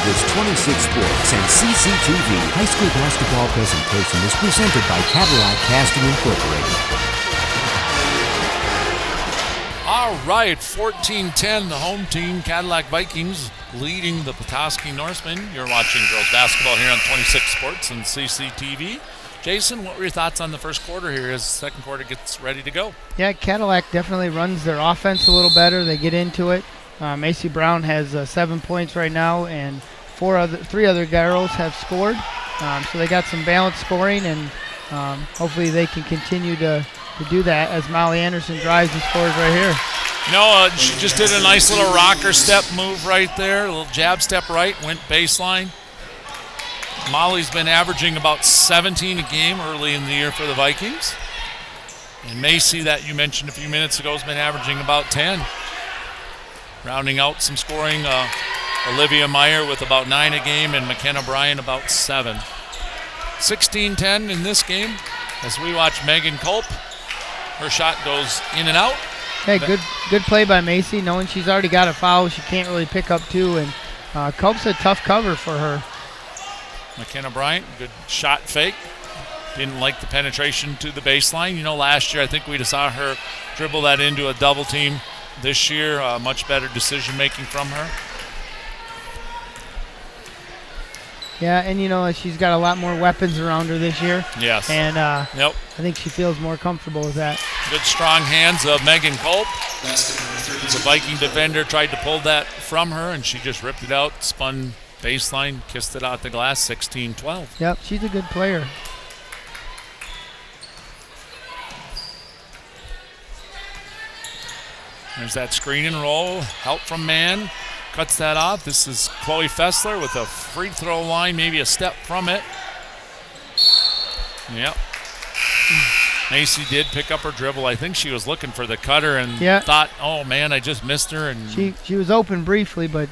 This 26 Sports and CCTV high school basketball presentation is presented by Cadillac Casting Incorporated. All right, 14-10, the home team, Cadillac Vikings, leading the Petoskey Norsemen. You're watching girls basketball here on 26 Sports and CCTV. Jason, what were your thoughts on the first quarter here as the second quarter gets ready to go? Yeah, Cadillac definitely runs their offense a little better. They get into it. Macy Brown has 7 points right now, and three other girls have scored. So they got some balanced scoring, and hopefully they can continue to do that as Molly Anderson drives and scores right here. She just did a nice little rocker step move right there, a little jab step right, went baseline. Molly's been averaging about 17 a game early in the year for the Vikings. And Macy, that you mentioned a few minutes ago, has been averaging about 10. Rounding out some scoring, Olivia Meyer with about 9 a game and McKenna Bryan about 7. 16-10 in this game as we watch Megan Culp. Her shot goes in and out. Hey, good play by Macy, knowing she's already got a foul. She can't really pick up two, and Culp's a tough cover for her. McKenna Bryant, good shot fake. Didn't like the penetration to the baseline. Last year I think we saw her dribble that into a double team. This year, much better decision making from her. Yeah, and she's got a lot more weapons around her this year. Yes. And yep. I think she feels more comfortable with that. Good strong hands of Megan Culp. The Viking defender tried to pull that from her, and she just ripped it out, spun baseline, kissed it out the glass, 16-12. Yep, she's a good player. There's that screen and roll, help from Mann, cuts that off. This is Chloe Fessler with a free throw line, maybe a step from it. Yep. Macy did pick up her dribble. I think she was looking for the cutter and thought, oh man, I just missed her. And she was open briefly, but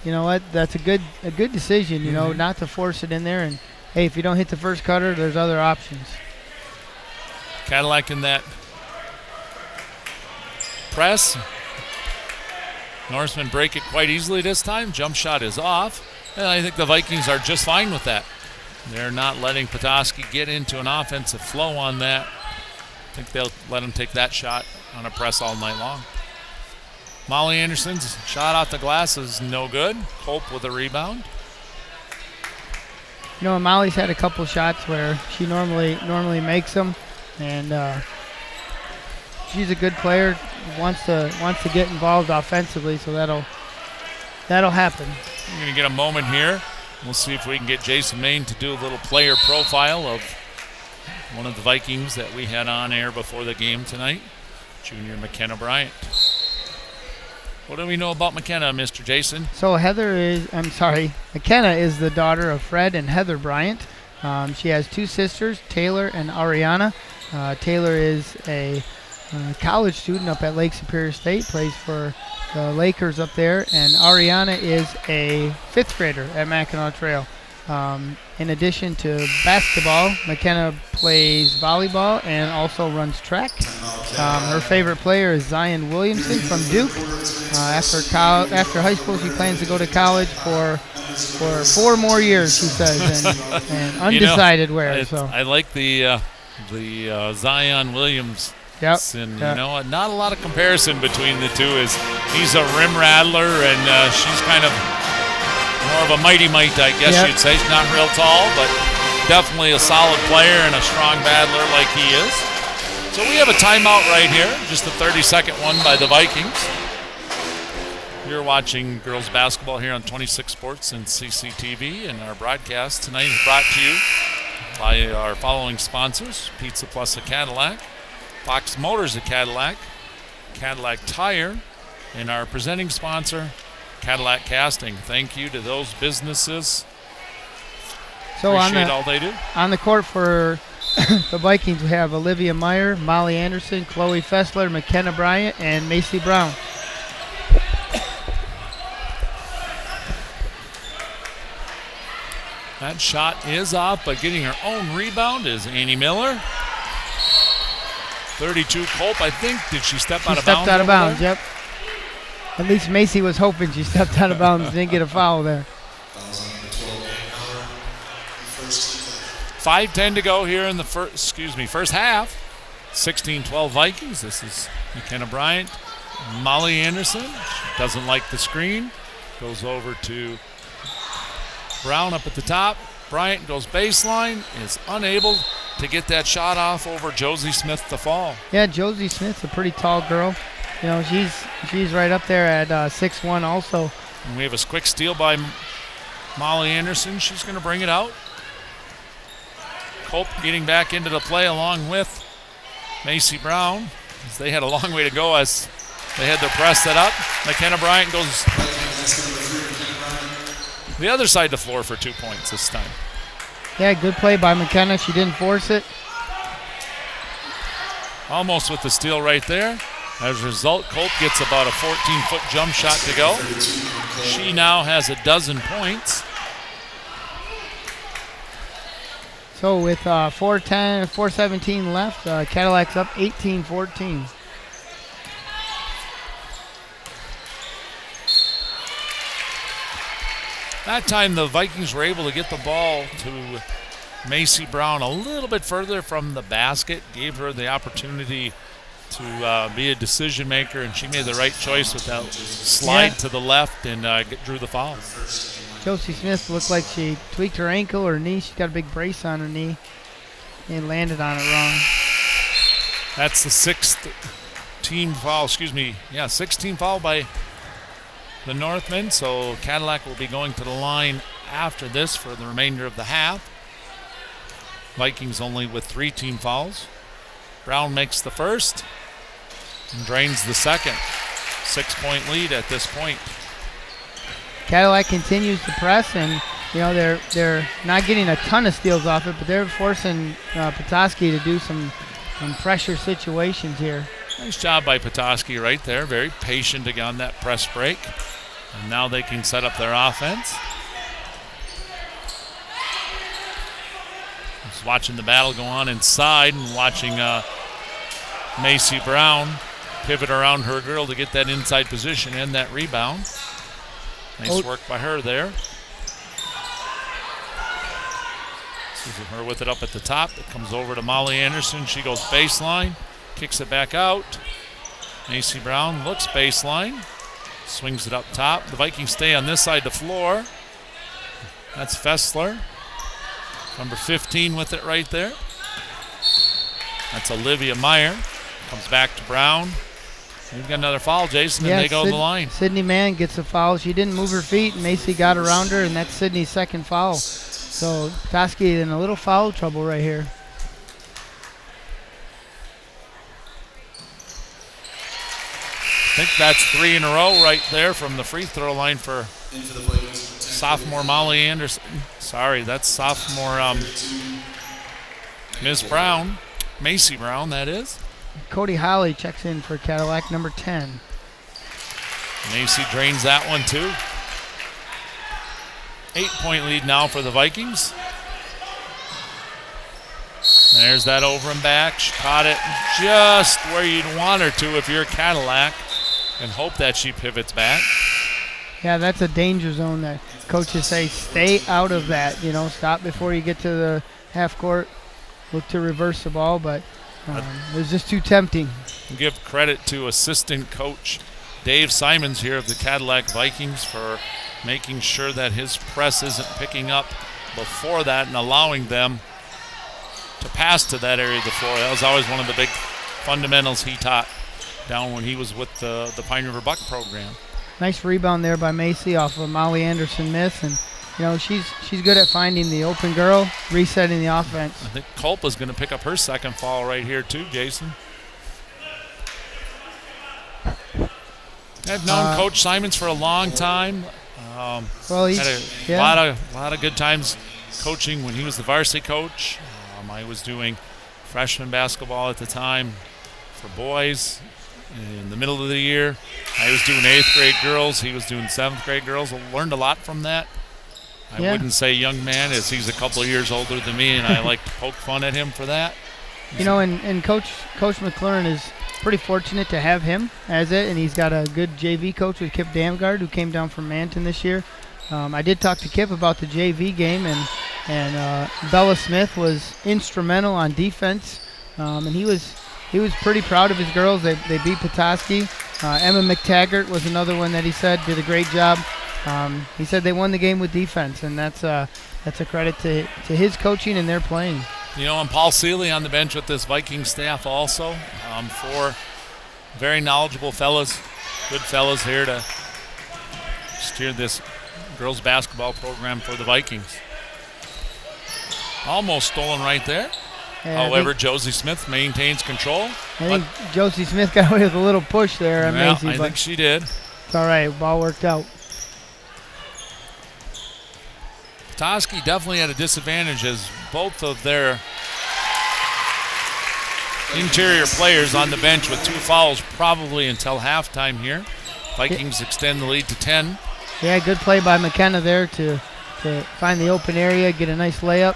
you know what? That's a good decision. Not to force it in there. And hey, if you don't hit the first cutter, there's other options. Cadillac in that press. Norsemen break it quite easily this time. Jump shot is off, and I think the Vikings are just fine with that. They're not letting Petoskey get into an offensive flow on that. I think they'll let them take that shot on a press all night long. Molly Anderson's shot off the glass is no good. Culp with a rebound. Molly's had a couple shots where she normally makes them, and she's a good player. Wants to get involved offensively, so that'll happen. We're going to get a moment here. We'll see if we can get Jason Main to do a little player profile of one of the Vikings that we had on air before the game tonight, junior McKenna Bryant. What do we know about McKenna, Mr. Jason? So McKenna is the daughter of Fred and Heather Bryant. She has two sisters, Taylor and Ariana. Taylor is a college student up at Lake Superior State, plays for the Lakers up there, and Ariana is a fifth grader at Mackinac Trail. In addition to basketball, McKenna plays volleyball and also runs track. Her favorite player is Zion Williamson from Duke. After high school, she plans to go to college for 4 more years, she says, and undecided where. So I like the Zion Williams. Yep. And not a lot of comparison between the two. Is he's a rim rattler and she's kind of more of a mighty mite, I guess you'd say. She's not real tall, but definitely a solid player and a strong battler like he is. So we have a timeout right here, just a 30-second one by the Vikings. You're watching girls basketball here on 26 Sports and CCTV, and our broadcast tonight is brought to you by our following sponsors: Pizza Plus of Cadillac, Fox Motors of Cadillac, Cadillac Tire, and our presenting sponsor, Cadillac Casting. Thank you to those businesses. So appreciate all they do. On the court for the Vikings, we have Olivia Meyer, Molly Anderson, Chloe Fessler, McKenna Bryant, and Macy Brown. That shot is off, but getting her own rebound is Annie Miller. 32 Culp, I think. Did she step out of bounds? Stepped out of bounds, yep. At least Macy was hoping she stepped out of bounds and didn't get a foul there. $5:10 to go here in the first half. 16-12 Vikings. This is McKenna Bryant. Molly Anderson. She doesn't like the screen. Goes over to Brown up at the top. Bryant goes baseline. Is unable to get that shot off over Josie Smith to fall. Yeah, Josie Smith's a pretty tall girl. You know, she's right up there at 6'1" also. And we have a quick steal by Molly Anderson. She's going to bring it out. Culp getting back into the play along with Macy Brown. As they had a long way to go as they had their press set up. McKenna Bryant goes the other side of the floor for 2 points this time. Yeah, good play by McKenna. She didn't force it. Almost with the steal right there. As a result, Culp gets about a 14-foot jump shot to go. She now has 12 points. So with 4:17 left, Cadillac's up 18-14. That time the Vikings were able to get the ball to Macy Brown a little bit further from the basket, gave her the opportunity to be a decision maker, and she made the right choice with that slide to the left and drew the foul. Josie Smith looked like she tweaked her ankle or knee. She's got a big brace on her knee and landed on it wrong. That's the sixth team foul, 16 foul by the Northmen. So Cadillac will be going to the line after this for the remainder of the half. Vikings only with 3 team fouls. Brown makes the first and drains the second. 6-point lead at this point. Cadillac continues to press, and you know they're not getting a ton of steals off it, but they're forcing Petoskey to do some pressure situations here. Nice job by Petoskey right there. Very patient on that press break. And now they can set up their offense. Just watching the battle go on inside and watching Macy Brown pivot around her girl to get that inside position and that rebound. Nice work by her there. Her with it up at the top. It comes over to Molly Anderson. She goes baseline, kicks it back out. Macy Brown looks baseline, swings it up top. The Vikings stay on this side of the floor. That's Fessler. Number 15 with it right there. That's Olivia Meyer. Comes back to Brown. We've got another foul, Jason, and they go to the line. Sydney Mann gets a foul. She didn't move her feet, and Macy got around her, and that's Sydney's second foul. So Petoskey in a little foul trouble right here. I think that's 3 in a row right there from the free throw line for sophomore Molly Anderson. Sorry, that's sophomore Ms. Brown. Macy Brown, that is. Cody Holly checks in for Cadillac, number 10. Macy drains that one too. 8-point lead now for the Vikings. There's that over and back. She caught it just where you'd want her to if you're Cadillac, and hope that she pivots back. Yeah, that's a danger zone that coaches say stay out of that. You know, stop before you get to the half court. Look to reverse the ball, but it was just too tempting. Give credit to assistant coach Dave Simons here of the Cadillac Vikings for making sure that his press isn't picking up before that and allowing them to pass to that area of the floor. That was always one of the big fundamentals he taught down when he was with the Pine River Buck program. Nice rebound there by Macy off of Molly Anderson miss, and you know she's good at finding the open girl, resetting the offense. I think Culp is going to pick up her second foul right here too, Jason. I've known Coach Simons for a long time. Well, he's had a lot of good times coaching when he was the varsity coach. I was doing freshman basketball at the time for boys in the middle of the year. I was doing 8th grade girls. He was doing 7th grade girls. I learned a lot from that. I wouldn't say young man, as he's a couple of years older than me, and I like to poke fun at him for that. You know, and Coach McLaurin is pretty fortunate to have him as it, and he's got a good JV coach with Kip Damgard, who came down from Manton this year. I did talk to Kip about the JV game, and Bella Smith was instrumental on defense, and he was pretty proud of his girls. They beat Petoskey. Emma McTaggart was another one that he said did a great job. He said they won the game with defense, and that's a credit to his coaching and their playing. And Paul Seeley on the bench with this Viking staff also. 4 very knowledgeable fellas, good fellas here to steer this girls basketball program for the Vikings. Almost stolen right there. Yeah, however, Josie Smith maintains control. I think Josie Smith got away with a little push there. Amazing. I think she did. It's all right. Ball worked out. Petoskey definitely had a disadvantage as both of their interior players on the bench with 2 fouls probably until halftime here. Vikings extend the lead to 10. Yeah, good play by McKenna there to find the open area, get a nice layup.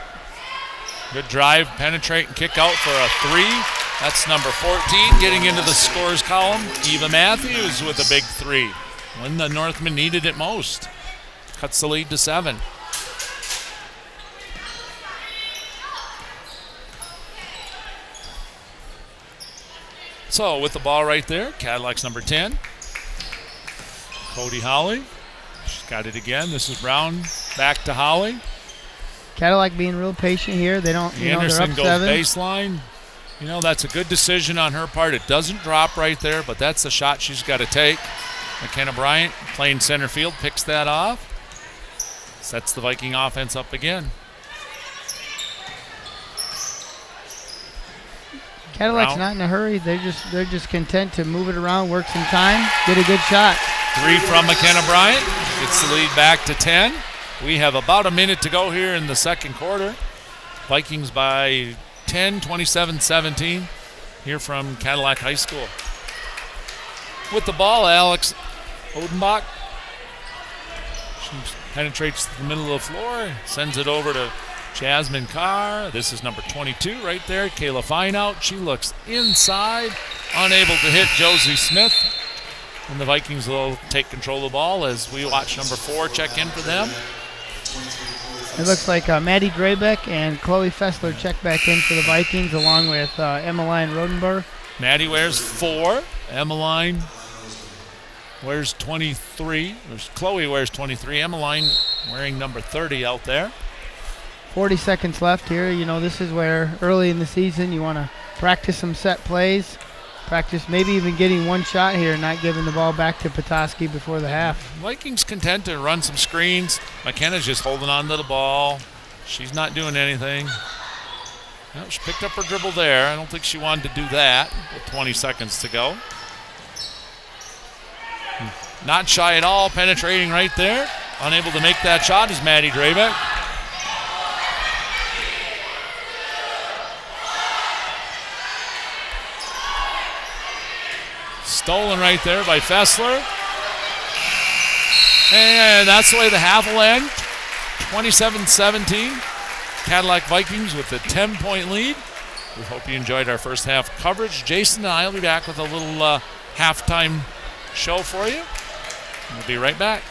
Good drive, penetrate, and kick out for a 3. That's number 14 getting into the scores column. Eva Matthews with a big 3 when the Northmen needed it most. Cuts the lead to 7. So with the ball right there, Cadillac's number 10. Cody Holly. She's got it again. This is Brown back to Holly. Cadillac being real patient here. They don't, Anderson they're up 7. goes baseline. That's a good decision on her part. It doesn't drop right there, but that's the shot she's got to take. McKenna Bryant playing center field, picks that off. Sets the Viking offense up again. Cadillac's Brown. not in a hurry. They're just content to move it around, work some time, get a good shot. 3 from McKenna Bryant. Gets the lead back to 10. We have about a minute to go here in the second quarter. Vikings by 10, 27-17 here from Cadillac High School. With the ball, Alex Odenbach. She penetrates the middle of the floor, sends it over to Jasmine Carr. This is number 22 right there. Kayla Fineout. She looks inside, unable to hit Josie Smith. And the Vikings will take control of the ball as we watch number 4 check in for them. It looks like Maddie Draybeck and Chloe Fessler check back in for the Vikings along with Emmeline Rodenberg. Maddie wears 4. Emmeline wears 23. Chloe wears 23. Emmeline wearing number 30 out there. 40 seconds left here. This is where early in the season you want to practice some set plays. Practice maybe even getting one shot here, not giving the ball back to Petoskey before the half. Vikings content to run some screens. McKenna's just holding on to the ball. She's not doing anything. Well, she picked up her dribble there. I don't think she wanted to do that with 20 seconds to go. Not shy at all, penetrating right there. Unable to make that shot is Maddie Draybeck. Stolen right there by Fessler. And that's the way the half will end. 27-17. Cadillac Vikings with a 10-point lead. We hope you enjoyed our first half coverage. Jason and I will be back with a little halftime show for you. We'll be right back.